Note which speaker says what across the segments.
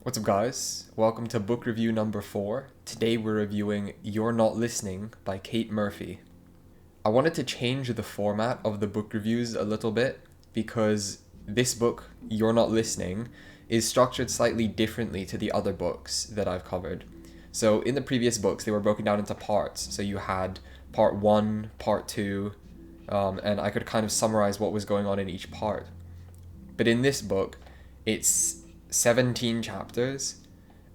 Speaker 1: What's up, guys? Welcome to book review number 4. Today we're reviewing You're Not Listening by Kate Murphy. I wanted to change the format of the book reviews a little bit because this book, You're Not Listening, is structured slightly differently to the other books that I've covered. So in the previous books, they were broken down into parts. So you had part 1, part 2, and I could kind of summarize what was going on in each part. But in this book, it's 17 chapters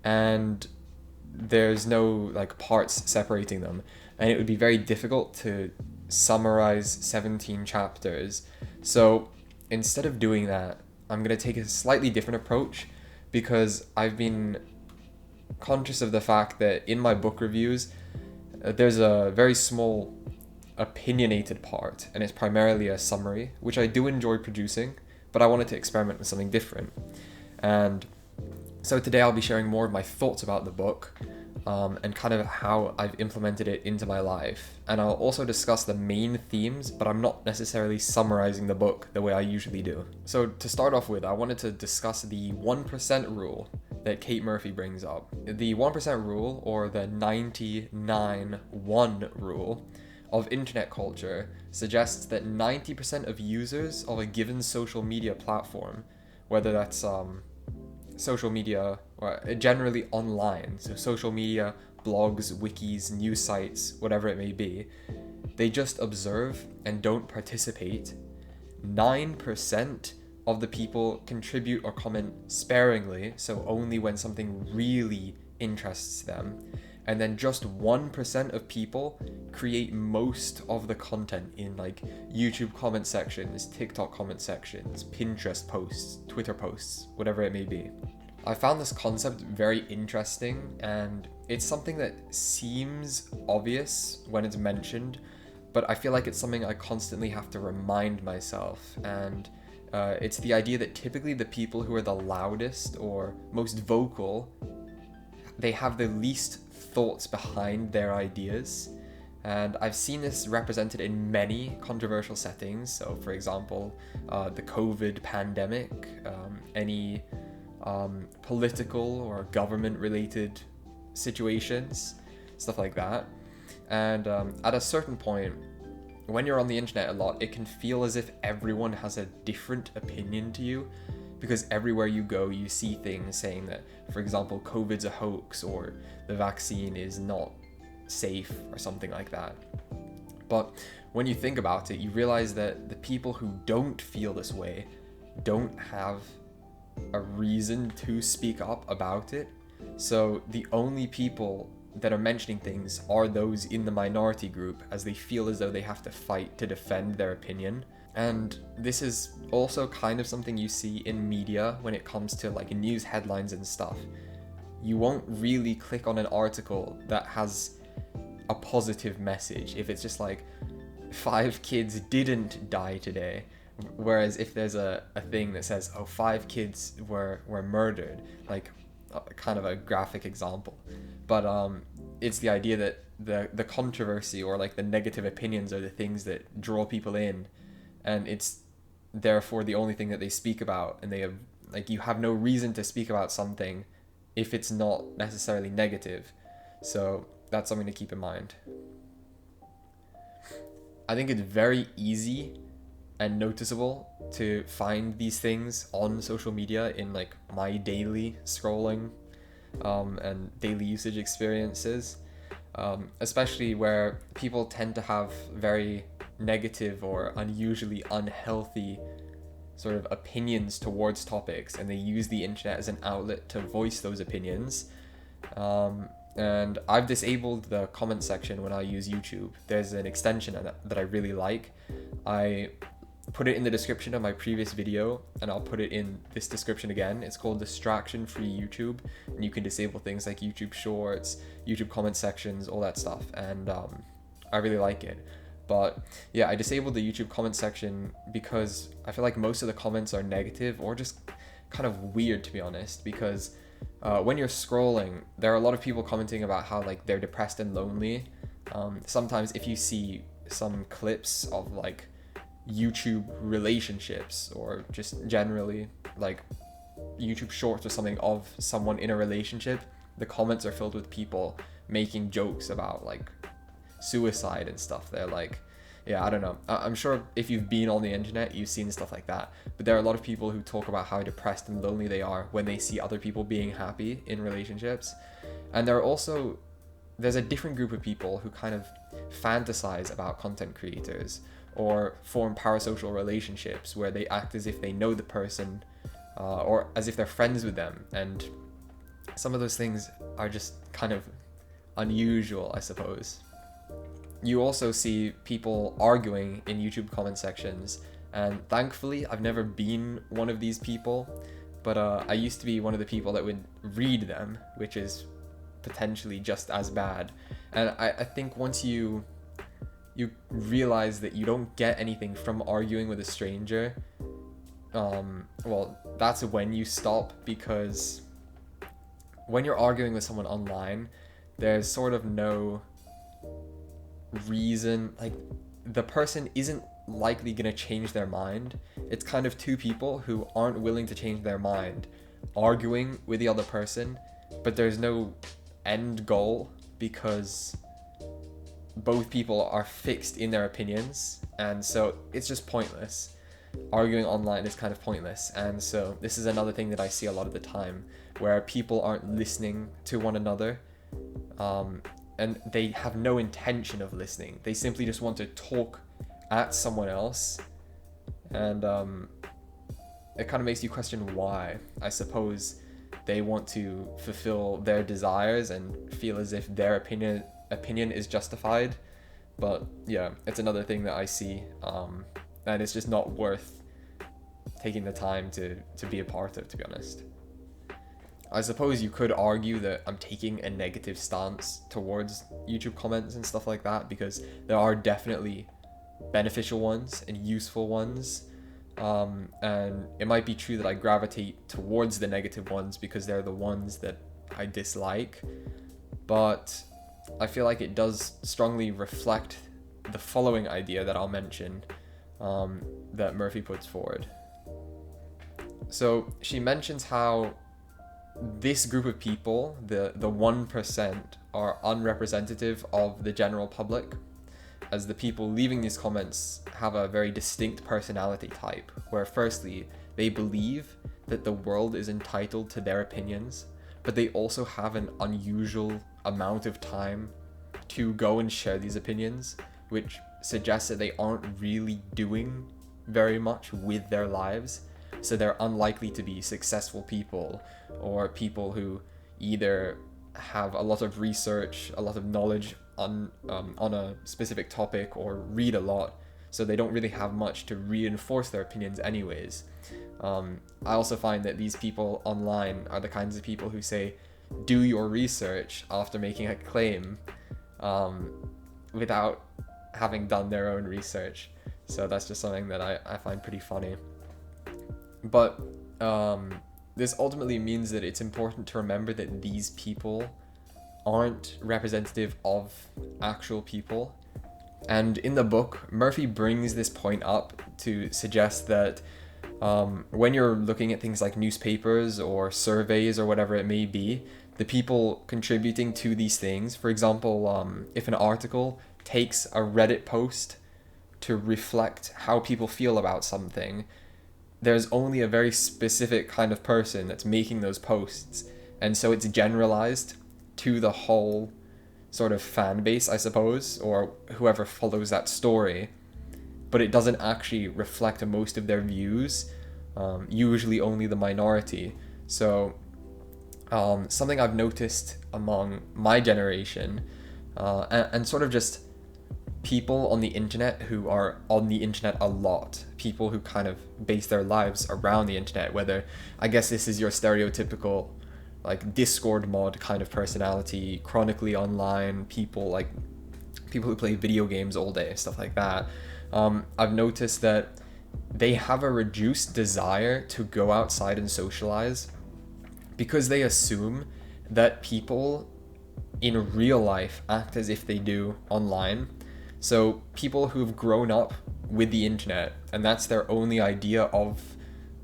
Speaker 1: and there's no parts separating them, and it would be very difficult to summarize 17 chapters. So instead of doing that, I'm going to take a slightly different approach because I've been conscious of the fact that in my book reviews there's a very small opinionated part, and it's primarily a summary, which I do enjoy producing, but I wanted to experiment with something different. And so today I'll be sharing more of my thoughts about the book and kind of how I've implemented it into my life. And I'll also discuss the main themes, but I'm not necessarily summarizing the book the way I usually do. So to start off with, I wanted to discuss the 1% rule that Kate Murphy brings up. The 1% rule, or the 99-1 rule, of internet culture suggests that 90% of users of a given social media platform, whether that's social media or generally online, so social media, blogs, wikis, news sites, whatever it may be, they just observe and don't participate. 9% of the people contribute or comment sparingly, so only when something really interests them. And then just 1% of people create most of the content in YouTube comment sections, TikTok comment sections, Pinterest posts, Twitter posts, whatever it may be. I found this concept very interesting, and it's something that seems obvious when it's mentioned, but I feel like it's something I constantly have to remind myself. And it's the idea that typically the people who are the loudest or most vocal, they have the least thoughts behind their ideas. And I've seen this represented in many controversial settings. So for example, the COVID pandemic, any political or government related situations, stuff like that. And at a certain point, when you're on the internet a lot, it can feel as if everyone has a different opinion to you, because everywhere you go, you see things saying that, for example, COVID's a hoax or the vaccine is not safe or something like that. But when you think about it, you realize that the people who don't feel this way don't have a reason to speak up about it. So the only people that are mentioning things are those in the minority group, as they feel as though they have to fight to defend their opinion. And this is also kind of something you see in media when it comes to news headlines and stuff. You won't really click on an article that has a positive message if it's just 5 kids didn't die today. Whereas if there's a thing that says, 5 kids were murdered, kind of a graphic example. But it's the idea that the controversy or the negative opinions are the things that draw people in, and it's therefore the only thing that they speak about, and they have you have no reason to speak about something if it's not necessarily negative. So that's something to keep in mind. I think it's very easy and noticeable to find these things on social media in my daily scrolling and daily usage experiences, especially where people tend to have very negative or unusually unhealthy sort of opinions towards topics, and they use the internet as an outlet to voice those opinions. And I've disabled the comment section when I use YouTube. There's an extension that I really like. I put it in the description of my previous video, and I'll put it in this description again. It's called Distraction Free YouTube, and you can disable things like YouTube Shorts, YouTube comment sections, all that stuff, and I really like it. But yeah, I disabled the YouTube comment section because I feel like most of the comments are negative or just kind of weird, to be honest, because when you're scrolling, there are a lot of people commenting about how they're depressed and lonely. Sometimes if you see some clips of YouTube relationships, or just generally YouTube Shorts or something of someone in a relationship, the comments are filled with people making jokes about like suicide and stuff. They're like, yeah, I don't know. I'm sure if you've been on the internet, you've seen stuff like that. But there are a lot of people who talk about how depressed and lonely they are when they see other people being happy in relationships. And there's a different group of people who kind of fantasize about content creators or form parasocial relationships where they act as if they know the person, or as if they're friends with them. And some of those things are just kind of unusual, I suppose. You also see people arguing in YouTube comment sections, and thankfully I've never been one of these people, but I used to be one of the people that would read them, which is potentially just as bad. And I think once you realize that you don't get anything from arguing with a stranger, well, that's when you stop, because when you're arguing with someone online, there's sort of no reason, like the person isn't likely gonna change their mind. It's kind of two people who aren't willing to change their mind arguing with the other person, but there's no end goal because both people are fixed in their opinions, and so it's just pointless. Arguing online is kind of pointless, and so this is another thing that I see a lot of the time, where people aren't listening to one another, and they have no intention of listening. They simply just want to talk at someone else, and it kind of makes you question why. I suppose they want to fulfill their desires and feel as if their opinion is justified. But yeah, it's another thing that I see, and it's just not worth taking the time to be a part of, to be honest. I suppose you could argue that I'm taking a negative stance towards YouTube comments and stuff like that, because there are definitely beneficial ones and useful ones, and it might be true that I gravitate towards the negative ones because they're the ones that I dislike, but I feel like it does strongly reflect the following idea that I'll mention, that Murphy puts forward. So she mentions how this group of people, the 1%, are unrepresentative of the general public, as the people leaving these comments have a very distinct personality type, where firstly, they believe that the world is entitled to their opinions, but they also have an unusual amount of time to go and share these opinions, which suggests that they aren't really doing very much with their lives. So they're unlikely to be successful people, or people who either have a lot of research, a lot of knowledge on a specific topic, or read a lot, so they don't really have much to reinforce their opinions anyways. I also find that these people online are the kinds of people who say, do your research after making a claim, without having done their own research. So that's just something that I find pretty funny. But this ultimately means that it's important to remember that these people aren't representative of actual people. And in the book, Murphy brings this point up to suggest that when you're looking at things like newspapers or surveys or whatever it may be, the people contributing to these things, for example, if an article takes a Reddit post to reflect how people feel about something, there's only a very specific kind of person that's making those posts, and so it's generalized to the whole sort of fan base, I suppose, or whoever follows that story, but it doesn't actually reflect most of their views, usually only the minority. So something I've noticed among my generation, and sort of just people on the internet who are on the internet a lot, people who kind of base their lives around the internet, whether, I guess this is your stereotypical like Discord mod kind of personality, chronically online people, like people who play video games all day, stuff like that. I've noticed that they have a reduced desire to go outside and socialize because they assume that people in real life act as if they do online. So people who've grown up with the internet, and that's their only idea of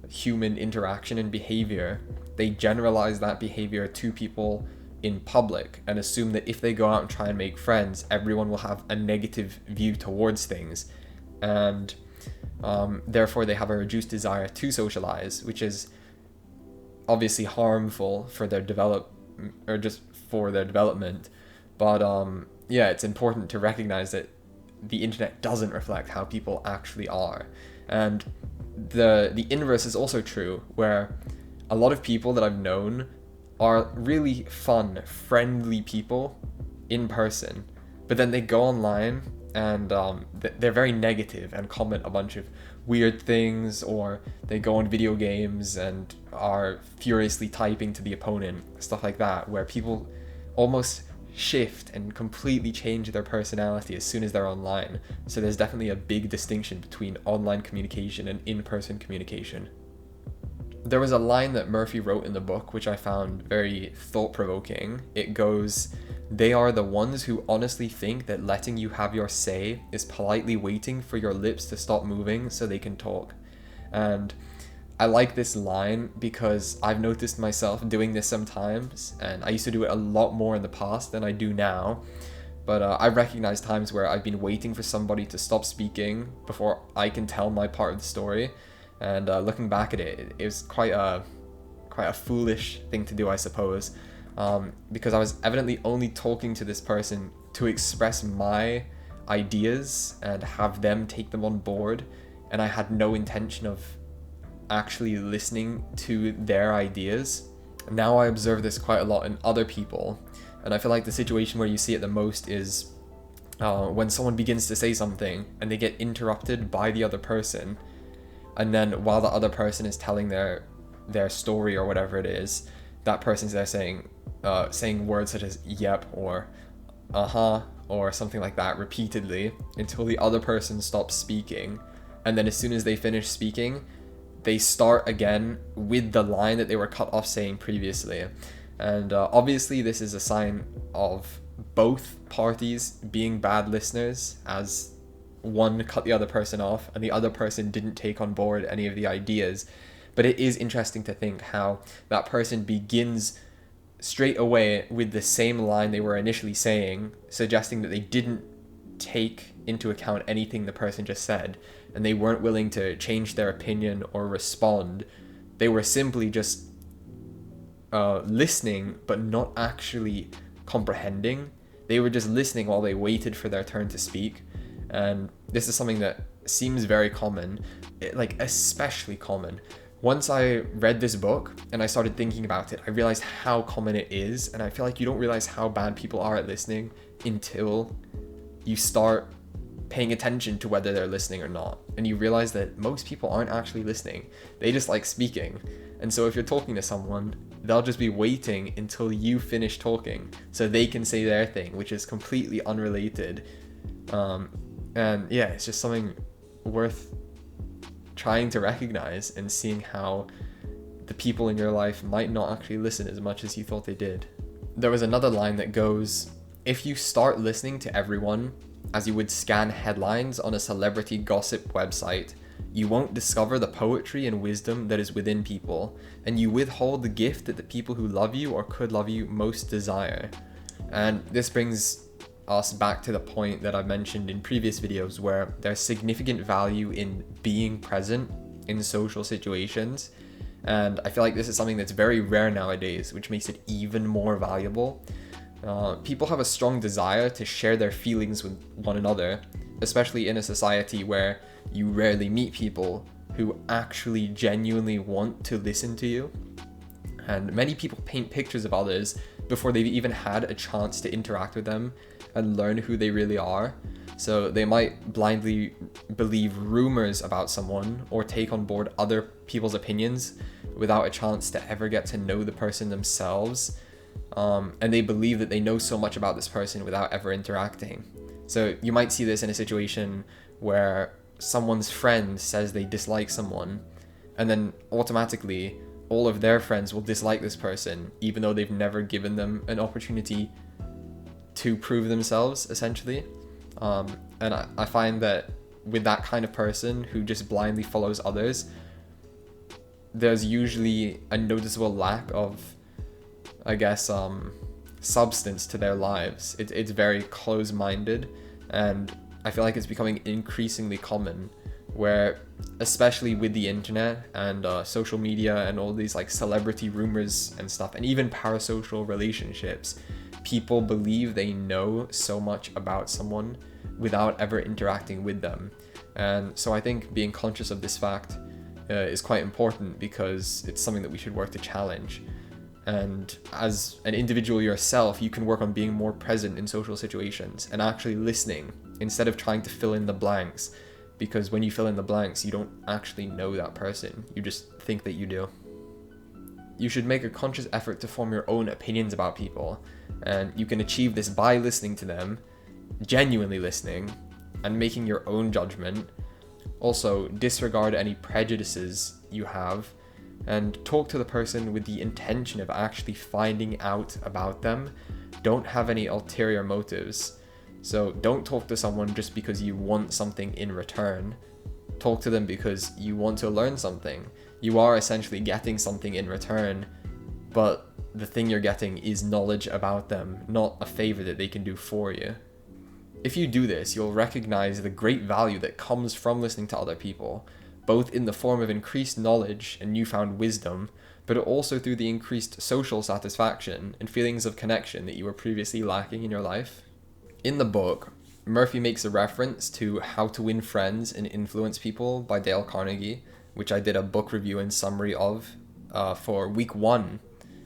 Speaker 1: human interaction and behavior, they generalize that behavior to people in public and assume that if they go out and try and make friends, everyone will have a negative view towards things, and therefore they have a reduced desire to socialize, which is obviously harmful for their development. But yeah, it's important to recognize that the internet doesn't reflect how people actually are. And the inverse is also true, where a lot of people that I've known are really fun, friendly people in person, but then they go online and they're very negative and comment a bunch of weird things, or they go on video games and are furiously typing to the opponent, stuff like that, where people almost shift and completely change their personality as soon as they're online. So there's definitely a big distinction between online communication and in-person communication. There was a line that Murphy wrote in the book which I found very thought-provoking. It goes, "They are the ones who honestly think that letting you have your say is politely waiting for your lips to stop moving so they can talk." And I like this line because I've noticed myself doing this sometimes, and I used to do it a lot more in the past than I do now. But I recognize times where I've been waiting for somebody to stop speaking before I can tell my part of the story. And looking back at it, it was quite a foolish thing to do, I suppose, because I was evidently only talking to this person to express my ideas and have them take them on board, and I had no intention of actually listening to their ideas. Now I observe this quite a lot in other people, and I feel like the situation where you see it the most is when someone begins to say something and they get interrupted by the other person, and then while the other person is telling their story or whatever it is, that person's there saying words such as "yep" or "uh-huh" or something like that repeatedly until the other person stops speaking. And then as soon as they finish speaking, they start again with the line that they were cut off saying previously. And obviously this is a sign of both parties being bad listeners, as one cut the other person off and the other person didn't take on board any of the ideas. But it is interesting to think how that person begins straight away with the same line they were initially saying, suggesting that they didn't take into account anything the person just said, and they weren't willing to change their opinion or respond. They were simply just listening, but not actually comprehending. They were just listening while they waited for their turn to speak. And this is something that seems very common, like especially common. Once I read this book and I started thinking about it, I realized how common it is, and I feel like you don't realize how bad people are at listening until you start paying attention to whether they're listening or not. And you realize that most people aren't actually listening. They just like speaking. And so if you're talking to someone, they'll just be waiting until you finish talking so they can say their thing, which is completely unrelated. And yeah, it's just something worth trying to recognize and seeing how the people in your life might not actually listen as much as you thought they did. There was another line that goes, "If you start listening to everyone as you would scan headlines on a celebrity gossip website, you won't discover the poetry and wisdom that is within people, and you withhold the gift that the people who love you or could love you most desire." And this brings us back to the point that I've mentioned in previous videos, where there's significant value in being present in social situations. And I feel like this is something that's very rare nowadays, which makes it even more valuable. People have a strong desire to share their feelings with one another, especially in a society where you rarely meet people who actually genuinely want to listen to you. And many people paint pictures of others before they've even had a chance to interact with them and learn who they really are. So they might blindly believe rumors about someone or take on board other people's opinions without a chance to ever get to know the person themselves. And they believe that they know so much about this person without ever interacting. So you might see this in a situation where someone's friend says they dislike someone, and then automatically all of their friends will dislike this person, even though they've never given them an opportunity to prove themselves, essentially. And I find that with that kind of person who just blindly follows others, there's usually a noticeable lack of, I guess, substance to their lives. It's very close-minded, and I feel like it's becoming increasingly common where, especially with the internet and social media and all these like celebrity rumors and stuff, and even parasocial relationships, people believe they know so much about someone without ever interacting with them. And so I think being conscious of this fact is quite important, because it's something that we should work to challenge. And as an individual yourself, you can work on being more present in social situations and actually listening instead of trying to fill in the blanks, because when you fill in the blanks, you don't actually know that person. You just think that you do. You should make a conscious effort to form your own opinions about people, and you can achieve this by listening to them, genuinely listening, and making your own judgment. Also, disregard any prejudices you have, and talk to the person with the intention of actually finding out about them. Don't have any ulterior motives. So don't talk to someone just because you want something in return. Talk to them because you want to learn something. You are essentially getting something in return, but the thing you're getting is knowledge about them, not a favor that they can do for you. If you do this, you'll recognize the great value that comes from listening to other people, both in the form of increased knowledge and newfound wisdom, but also through the increased social satisfaction and feelings of connection that you were previously lacking in your life. In the book, Murphy makes a reference to How to Win Friends and Influence People by Dale Carnegie, which I did a book review and summary of for week 1.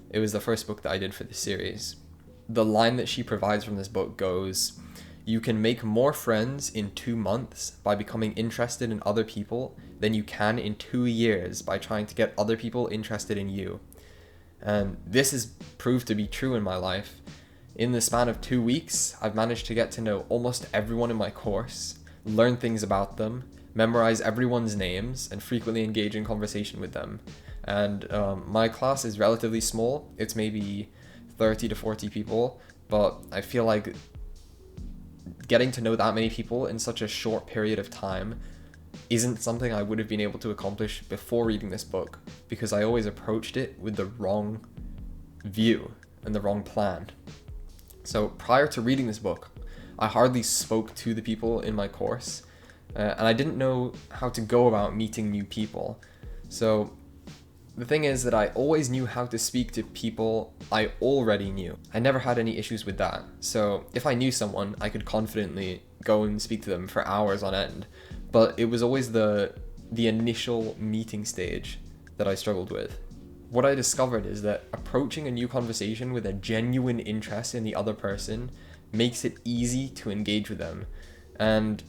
Speaker 1: It was the first book that I did for the series. The line that she provides from this book goes, "You can make more friends in 2 months by becoming interested in other people than you can in 2 years by trying to get other people interested in you." And this has proved to be true in my life. In the span of 2 weeks, I've managed to get to know almost everyone in my course, learn things about them, memorize everyone's names, and frequently engage in conversation with them. And my class is relatively small. It's maybe 30 to 40 people, but I feel like getting to know that many people in such a short period of time isn't something I would have been able to accomplish before reading this book, because I always approached it with the wrong view and the wrong plan. So prior to reading this book, I hardly spoke to the people in my course, and I didn't know how to go about meeting new people. So the thing is that I always knew how to speak to people I already knew. I never had any issues with that. So if I knew someone, I could confidently go and speak to them for hours on end. But it was always the initial meeting stage that I struggled with. What I discovered is that approaching a new conversation with a genuine interest in the other person makes it easy to engage with them. And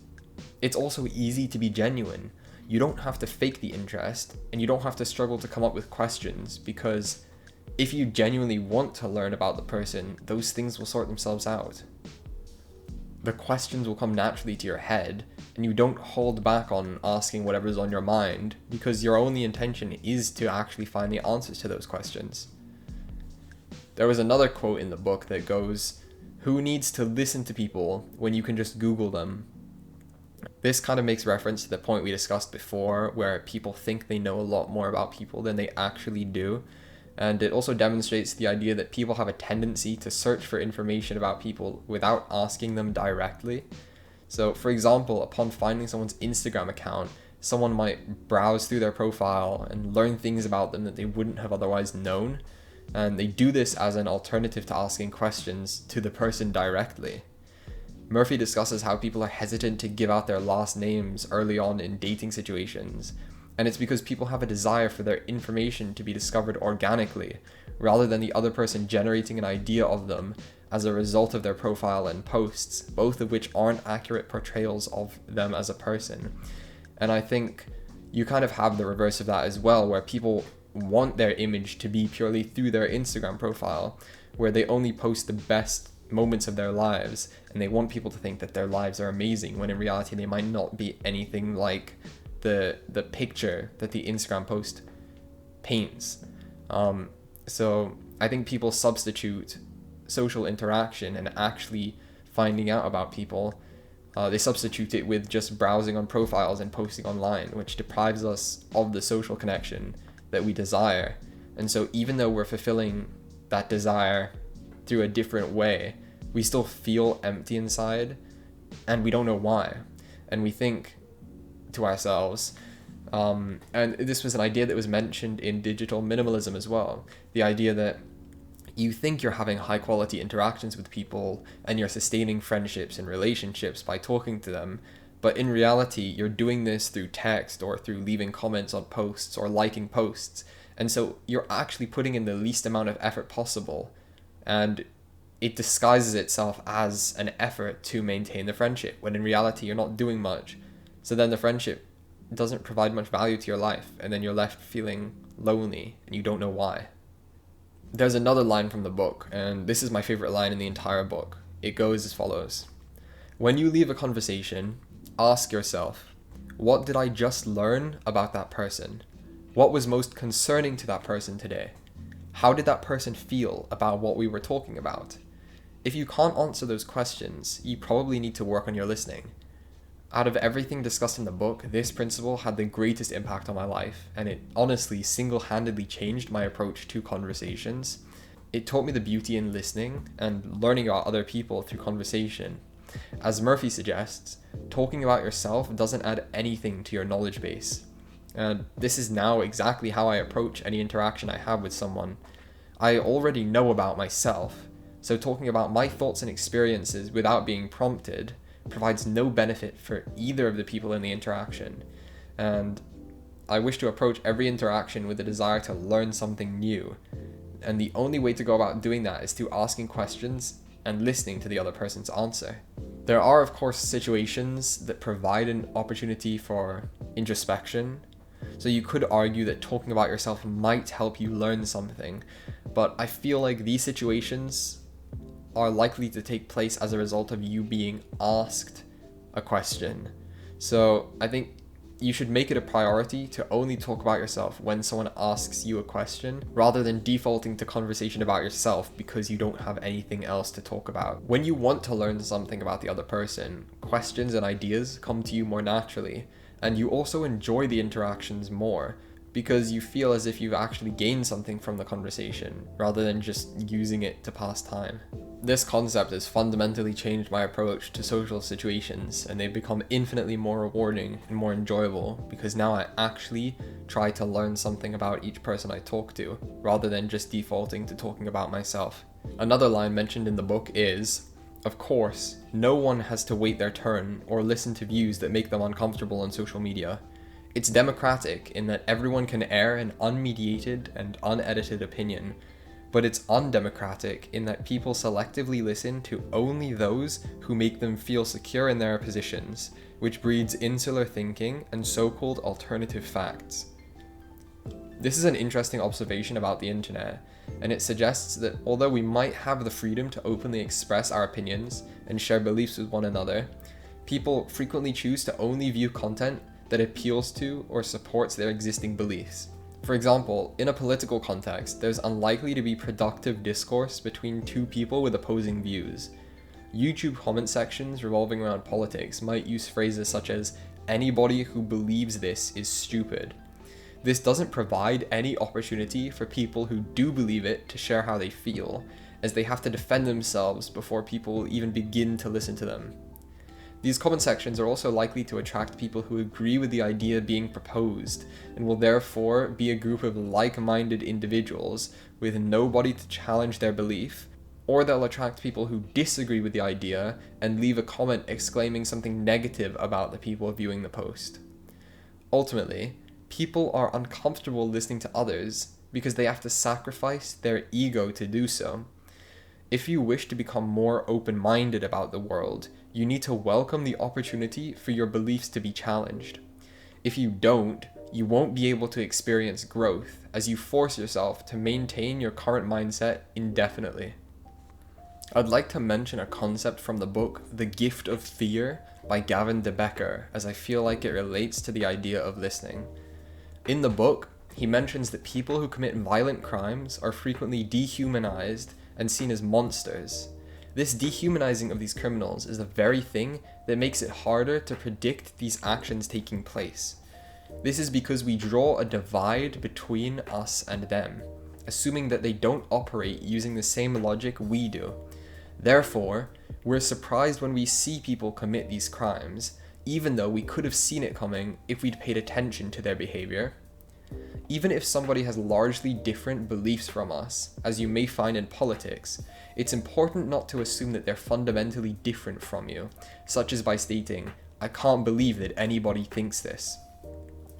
Speaker 1: it's also easy to be genuine. You don't have to fake the interest, and you don't have to struggle to come up with questions, because if you genuinely want to learn about the person, those things will sort themselves out. The questions will come naturally to your head, and you don't hold back on asking whatever's on your mind, because your only intention is to actually find the answers to those questions. There was another quote in the book that goes, "Who needs to listen to people when you can just Google them?" This kind of makes reference to the point we discussed before, where people think they know a lot more about people than they actually do. And it also demonstrates the idea that people have a tendency to search for information about people without asking them directly. So, for example, upon finding someone's Instagram account, someone might browse through their profile and learn things about them that they wouldn't have otherwise known. And they do this as an alternative to asking questions to the person directly. Murphy discusses how people are hesitant to give out their last names early on in dating situations, and it's because people have a desire for their information to be discovered organically, rather than the other person generating an idea of them as a result of their profile and posts, both of which aren't accurate portrayals of them as a person. And I think you kind of have the reverse of that as well, where people want their image to be purely through their Instagram profile, where they only post the best moments of their lives, and they want people to think that their lives are amazing, when in reality they might not be anything like the picture that the Instagram post paints. So I think people substitute social interaction and actually finding out about people, they substitute it with just browsing on profiles and posting online, which deprives us of the social connection that we desire. And so even though we're fulfilling that desire through a different way, we still feel empty inside, and we don't know why. And we think to ourselves, and this was an idea that was mentioned in digital minimalism as well, the idea that you think you're having high quality interactions with people and you're sustaining friendships and relationships by talking to them, but in reality you're doing this through text or through leaving comments on posts or liking posts. And so you're actually putting in the least amount of effort possible, and it disguises itself as an effort to maintain the friendship, when in reality you're not doing much. So then the friendship doesn't provide much value to your life, and then you're left feeling lonely and you don't know why. There's another line from the book, and this is my favorite line in the entire book. It goes as follows: when you leave a conversation, ask yourself, what did I just learn about that person? What was most concerning to that person today? How did that person feel about what we were talking about? If you can't answer those questions, you probably need to work on your listening. Out of everything discussed in the book, this principle had the greatest impact on my life, and it honestly single-handedly changed my approach to conversations. It taught me the beauty in listening and learning about other people through conversation. As Murphy suggests, talking about yourself doesn't add anything to your knowledge base. And this is now exactly how I approach any interaction I have with someone. I already know about myself, so talking about my thoughts and experiences without being prompted provides no benefit for either of the people in the interaction. And I wish to approach every interaction with a desire to learn something new. And the only way to go about doing that is through asking questions and listening to the other person's answer. There are, of course, situations that provide an opportunity for introspection. So you could argue that talking about yourself might help you learn something, but I feel like these situations are likely to take place as a result of you being asked a question. So I think you should make it a priority to only talk about yourself when someone asks you a question, rather than defaulting to conversation about yourself because you don't have anything else to talk about. When you want to learn something about the other person, questions and ideas come to you more naturally, and you also enjoy the interactions more because you feel as if you've actually gained something from the conversation rather than just using it to pass time. This concept has fundamentally changed my approach to social situations, and they've become infinitely more rewarding and more enjoyable because now I actually try to learn something about each person I talk to, rather than just defaulting to talking about myself. Another line mentioned in the book is, of course, no one has to wait their turn or listen to views that make them uncomfortable on social media. It's democratic in that everyone can air an unmediated and unedited opinion, but it's undemocratic in that people selectively listen to only those who make them feel secure in their positions, which breeds insular thinking and so-called alternative facts. This is an interesting observation about the internet, and it suggests that although we might have the freedom to openly express our opinions and share beliefs with one another, people frequently choose to only view content that appeals to or supports their existing beliefs. For example, in a political context, there's unlikely to be productive discourse between two people with opposing views. YouTube comment sections revolving around politics might use phrases such as, "anybody who believes this is stupid." This doesn't provide any opportunity for people who do believe it to share how they feel, as they have to defend themselves before people will even begin to listen to them. These comment sections are also likely to attract people who agree with the idea being proposed, and will therefore be a group of like-minded individuals with nobody to challenge their belief, or they'll attract people who disagree with the idea and leave a comment exclaiming something negative about the people viewing the post. Ultimately, people are uncomfortable listening to others because they have to sacrifice their ego to do so. If you wish to become more open-minded about the world, you need to welcome the opportunity for your beliefs to be challenged. If you don't, you won't be able to experience growth as you force yourself to maintain your current mindset indefinitely. I'd like to mention a concept from the book The Gift of Fear by Gavin de Becker, as I feel like it relates to the idea of listening. In the book, he mentions that people who commit violent crimes are frequently dehumanized and seen as monsters. This dehumanizing of these criminals is the very thing that makes it harder to predict these actions taking place. This is because we draw a divide between us and them, assuming that they don't operate using the same logic we do. Therefore, we're surprised when we see people commit these crimes, even though we could have seen it coming if we'd paid attention to their behavior. Even if somebody has largely different beliefs from us, as you may find in politics, it's important not to assume that they're fundamentally different from you, such as by stating, "I can't believe that anybody thinks this."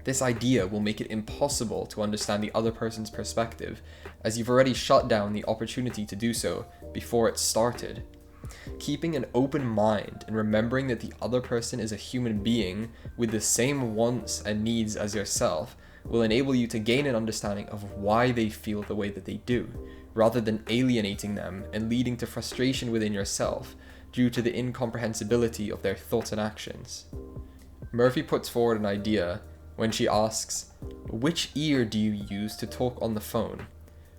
Speaker 1: This idea will make it impossible to understand the other person's perspective, as you've already shut down the opportunity to do so before it started. Keeping an open mind and remembering that the other person is a human being with the same wants and needs as yourself will enable you to gain an understanding of why they feel the way that they do, rather than alienating them and leading to frustration within yourself due to the incomprehensibility of their thoughts and actions. Murphy puts forward an idea when she asks, "Which ear do you use to talk on the phone?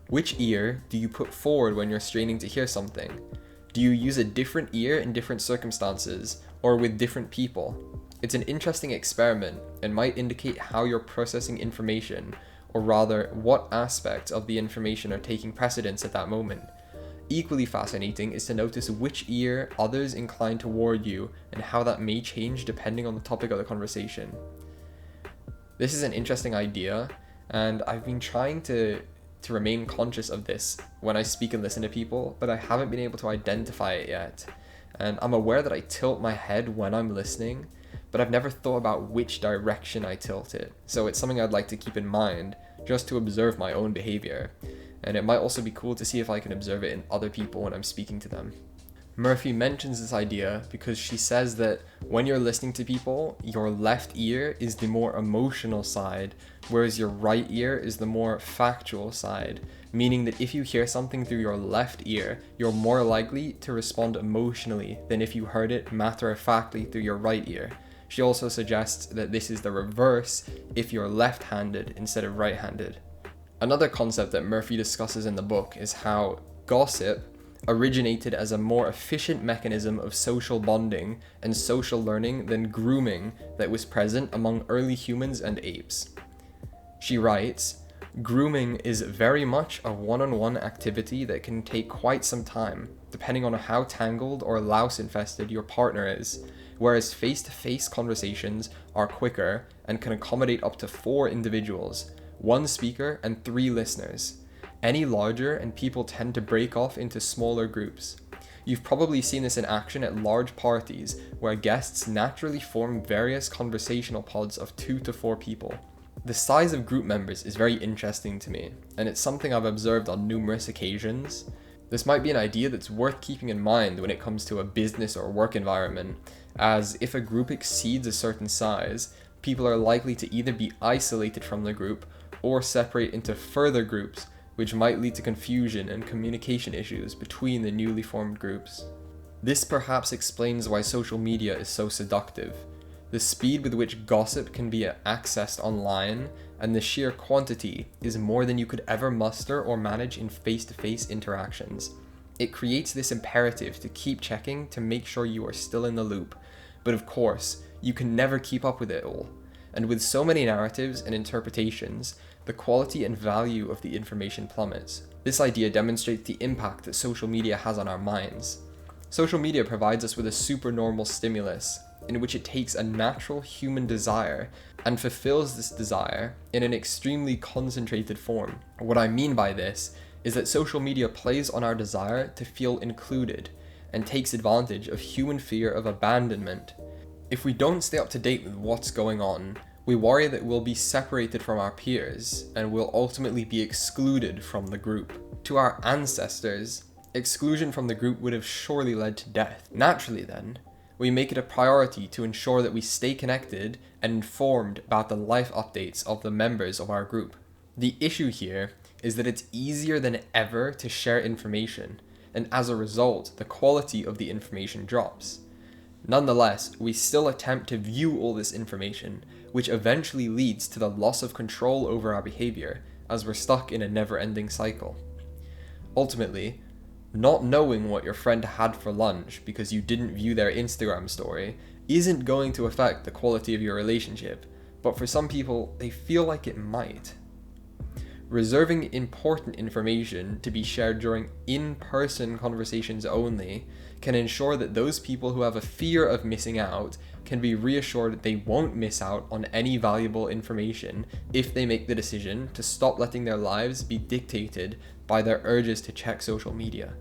Speaker 1: Which ear do you put forward when you're straining to hear something? Do you use a different ear in different circumstances or with different people?" It's an interesting experiment and might indicate how you're processing information, or rather, what aspects of the information are taking precedence at that moment. Equally fascinating is to notice which ear others incline toward you and how that may change depending on the topic of the conversation. This is an interesting idea, and I've been trying to remain conscious of this when I speak and listen to people, but I haven't been able to identify it yet. And I'm aware that I tilt my head when I'm listening, but I've never thought about which direction I tilt it. So it's something I'd like to keep in mind just to observe my own behavior. And it might also be cool to see if I can observe it in other people when I'm speaking to them. Murphy mentions this idea because she says that when you're listening to people, your left ear is the more emotional side, whereas your right ear is the more factual side, meaning that if you hear something through your left ear, you're more likely to respond emotionally than if you heard it matter-of-factly through your right ear. She also suggests that this is the reverse if you're left-handed instead of right-handed. Another concept that Murphy discusses in the book is how gossip originated as a more efficient mechanism of social bonding and social learning than grooming that was present among early humans and apes. She writes, "Grooming is very much a one-on-one activity that can take quite some time, depending on how tangled or louse-infested your partner is, whereas face-to-face conversations are quicker and can accommodate up to 4 individuals, 1 speaker and 3 listeners. Any larger and people tend to break off into smaller groups. You've probably seen this in action at large parties where guests naturally form various conversational pods of 2 to 4 people. The size of group members is very interesting to me, and it's something I've observed on numerous occasions. This might be an idea that's worth keeping in mind when it comes to a business or work environment, as if a group exceeds a certain size, people are likely to either be isolated from the group or separate into further groups, which might lead to confusion and communication issues between the newly formed groups. This perhaps explains why social media is so seductive. The speed with which gossip can be accessed online and the sheer quantity is more than you could ever muster or manage in face-to-face interactions. It creates this imperative to keep checking to make sure you are still in the loop, but of course, you can never keep up with it all. And with so many narratives and interpretations, the quality and value of the information plummets. This idea demonstrates the impact that social media has on our minds. Social media provides us with a supernormal stimulus in which it takes a natural human desire and fulfills this desire in an extremely concentrated form. What I mean by this is that social media plays on our desire to feel included and takes advantage of human fear of abandonment. If we don't stay up to date with what's going on, we worry that we'll be separated from our peers and will ultimately be excluded from the group. To our ancestors, exclusion from the group would have surely led to death. Naturally then, we make it a priority to ensure that we stay connected and informed about the life updates of the members of our group. The issue here is that it's easier than ever to share information, and as a result, the quality of the information drops. Nonetheless, we still attempt to view all this information, which eventually leads to the loss of control over our behavior, as we're stuck in a never-ending cycle. Ultimately, not knowing what your friend had for lunch because you didn't view their Instagram story isn't going to affect the quality of your relationship, but for some people, they feel like it might. Reserving important information to be shared during in-person conversations only can ensure that those people who have a fear of missing out can be reassured that they won't miss out on any valuable information if they make the decision to stop letting their lives be dictated by their urges to check social media.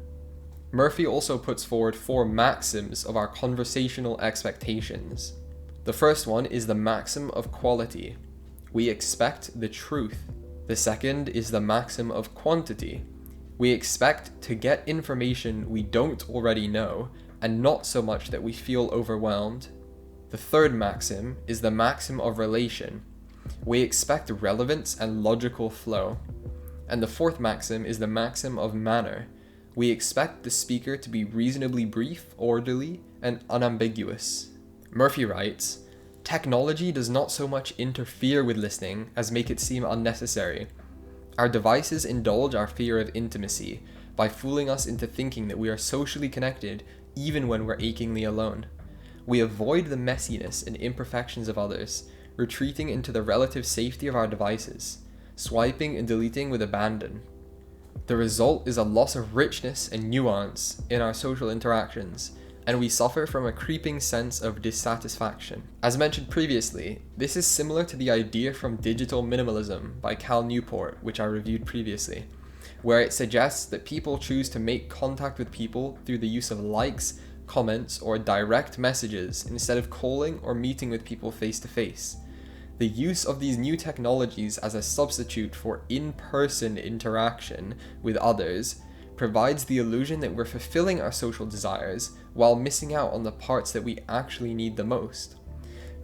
Speaker 1: Murphy also puts forward 4 maxims of our conversational expectations. The first one is the maxim of quality. We expect the truth. The second is the maxim of quantity. We expect to get information we don't already know, and not so much that we feel overwhelmed. The third maxim is the maxim of relation. We expect relevance and logical flow. And the fourth maxim is the maxim of manner. We expect the speaker to be reasonably brief, orderly, and unambiguous. Murphy writes, "Technology does not so much interfere with listening as make it seem unnecessary. Our devices indulge our fear of intimacy by fooling us into thinking that we are socially connected even when we're achingly alone. We avoid the messiness and imperfections of others, retreating into the relative safety of our devices, swiping and deleting with abandon. The result is a loss of richness and nuance in our social interactions, and we suffer from a creeping sense of dissatisfaction." As mentioned previously, this is similar to the idea from Digital Minimalism by Cal Newport, which I reviewed previously, where it suggests that people choose to make contact with people through the use of likes, comments, or direct messages instead of calling or meeting with people face to face. The use of these new technologies as a substitute for in-person interaction with others provides the illusion that we're fulfilling our social desires while missing out on the parts that we actually need the most.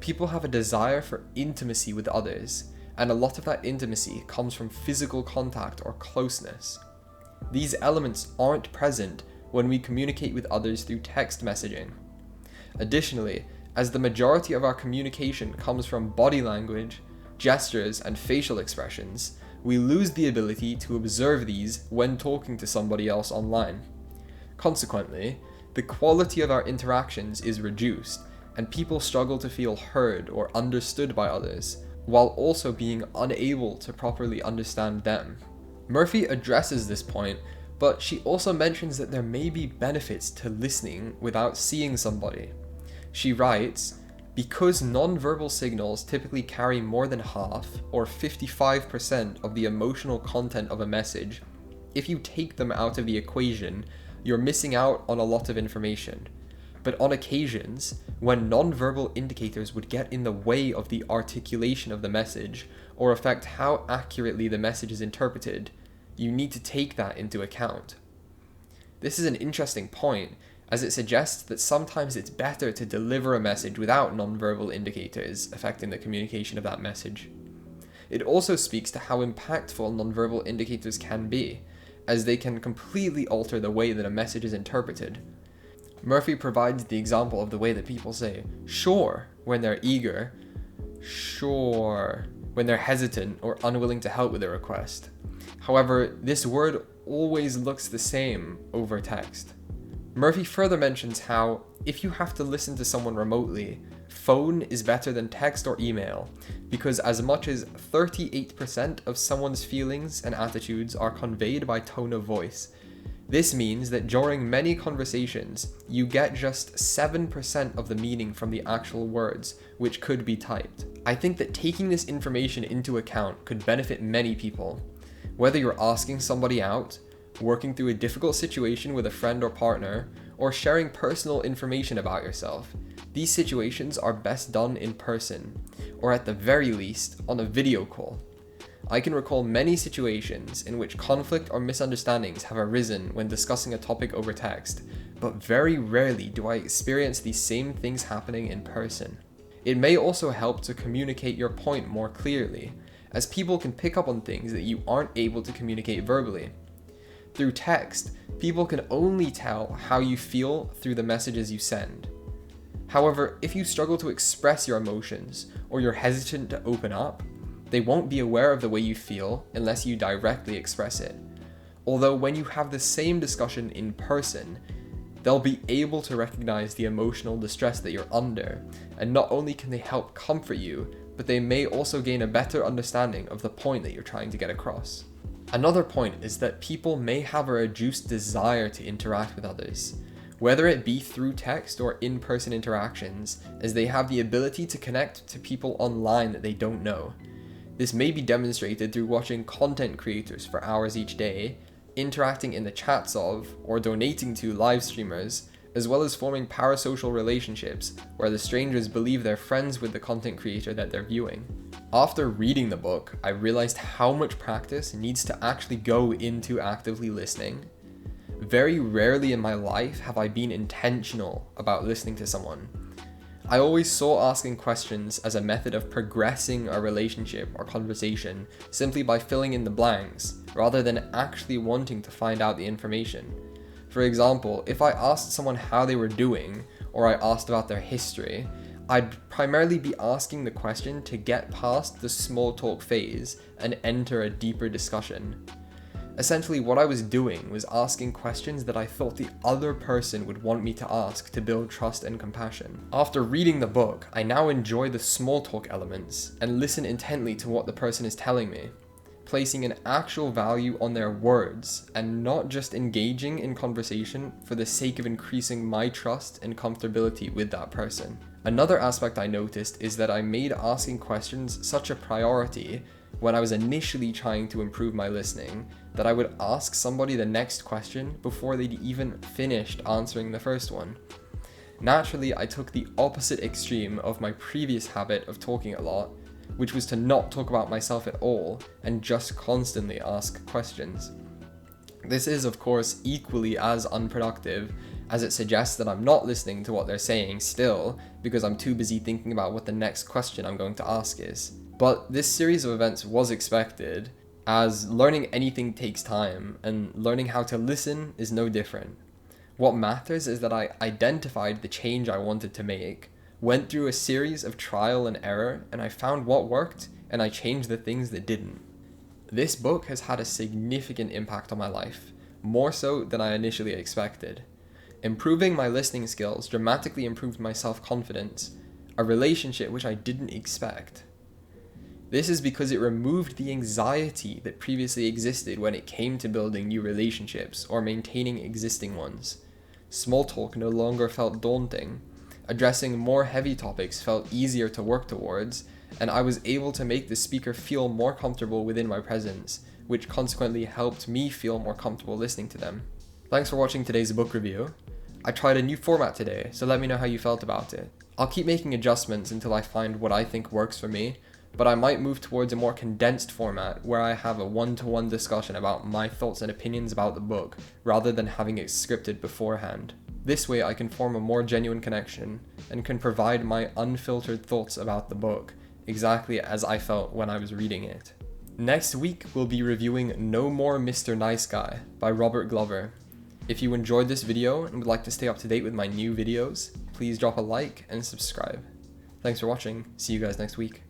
Speaker 1: People have a desire for intimacy with others, and a lot of that intimacy comes from physical contact or closeness. These elements aren't present when we communicate with others through text messaging. Additionally, as the majority of our communication comes from body language, gestures, and facial expressions, we lose the ability to observe these when talking to somebody else online. Consequently, the quality of our interactions is reduced, and people struggle to feel heard or understood by others, while also being unable to properly understand them. Murphy addresses this point, but she also mentions that there may be benefits to listening without seeing somebody. She writes, "Because nonverbal signals typically carry more than half, or 55% of the emotional content of a message, if you take them out of the equation, you're missing out on a lot of information. But on occasions, when nonverbal indicators would get in the way of the articulation of the message, or affect how accurately the message is interpreted, you need to take that into account." This is an interesting point, as it suggests that sometimes it's better to deliver a message without nonverbal indicators affecting the communication of that message. It also speaks to how impactful nonverbal indicators can be, as they can completely alter the way that a message is interpreted. Murphy provides the example of the way that people say "sure" when they're eager, "sure" when they're hesitant or unwilling to help with a request. However, this word always looks the same over text. Murphy further mentions how, if you have to listen to someone remotely, phone is better than text or email, because as much as 38% of someone's feelings and attitudes are conveyed by tone of voice. This means that during many conversations, you get just 7% of the meaning from the actual words, which could be typed. I think that taking this information into account could benefit many people. Whether you're asking somebody out, working through a difficult situation with a friend or partner, or sharing personal information about yourself, these situations are best done in person, or at the very least, on a video call. I can recall many situations in which conflict or misunderstandings have arisen when discussing a topic over text, but very rarely do I experience these same things happening in person. It may also help to communicate your point more clearly, as people can pick up on things that you aren't able to communicate verbally. Through text, people can only tell how you feel through the messages you send. However, if you struggle to express your emotions, or you're hesitant to open up, they won't be aware of the way you feel unless you directly express it. Although when you have the same discussion in person, they'll be able to recognize the emotional distress that you're under, and not only can they help comfort you, but they may also gain a better understanding of the point that you're trying to get across. Another point is that people may have a reduced desire to interact with others, whether it be through text or in-person interactions, as they have the ability to connect to people online that they don't know. This may be demonstrated through watching content creators for hours each day, interacting in the chats of, or donating to live streamers, as well as forming parasocial relationships where the strangers believe they're friends with the content creator that they're viewing. After reading the book, I realized how much practice needs to actually go into actively listening. Very rarely in my life have I been intentional about listening to someone. I always saw asking questions as a method of progressing a relationship or conversation simply by filling in the blanks, rather than actually wanting to find out the information. For example, if I asked someone how they were doing, or I asked about their history, I'd primarily be asking the question to get past the small talk phase and enter a deeper discussion. Essentially, what I was doing was asking questions that I thought the other person would want me to ask to build trust and compassion. After reading the book, I now enjoy the small talk elements and listen intently to what the person is telling me, placing an actual value on their words and not just engaging in conversation for the sake of increasing my trust and comfortability with that person. Another aspect I noticed is that I made asking questions such a priority when I was initially trying to improve my listening, that I would ask somebody the next question before they'd even finished answering the first one. Naturally, I took the opposite extreme of my previous habit of talking a lot, which was to not talk about myself at all and just constantly ask questions. This is, of course, equally as unproductive, as it suggests that I'm not listening to what they're saying still because I'm too busy thinking about what the next question I'm going to ask is. But this series of events was expected, as learning anything takes time, and learning how to listen is no different. What matters is that I identified the change I wanted to make, went through a series of trial and error, and I found what worked, and I changed the things that didn't. This book has had a significant impact on my life, more so than I initially expected. Improving my listening skills dramatically improved my self-confidence, a relationship which I didn't expect. This is because it removed the anxiety that previously existed when it came to building new relationships or maintaining existing ones. Small talk no longer felt daunting. Addressing more heavy topics felt easier to work towards, and I was able to make the speaker feel more comfortable within my presence, which consequently helped me feel more comfortable listening to them. Thanks for watching today's book review. I tried a new format today, so let me know how you felt about it. I'll keep making adjustments until I find what I think works for me, but I might move towards a more condensed format where I have a one-to-one discussion about my thoughts and opinions about the book, rather than having it scripted beforehand. This way I can form a more genuine connection, and can provide my unfiltered thoughts about the book, exactly as I felt when I was reading it. Next week we'll be reviewing No More Mr. Nice Guy by Robert Glover. If you enjoyed this video and would like to stay up to date with my new videos, please drop a like and subscribe. Thanks for watching, see you guys next week.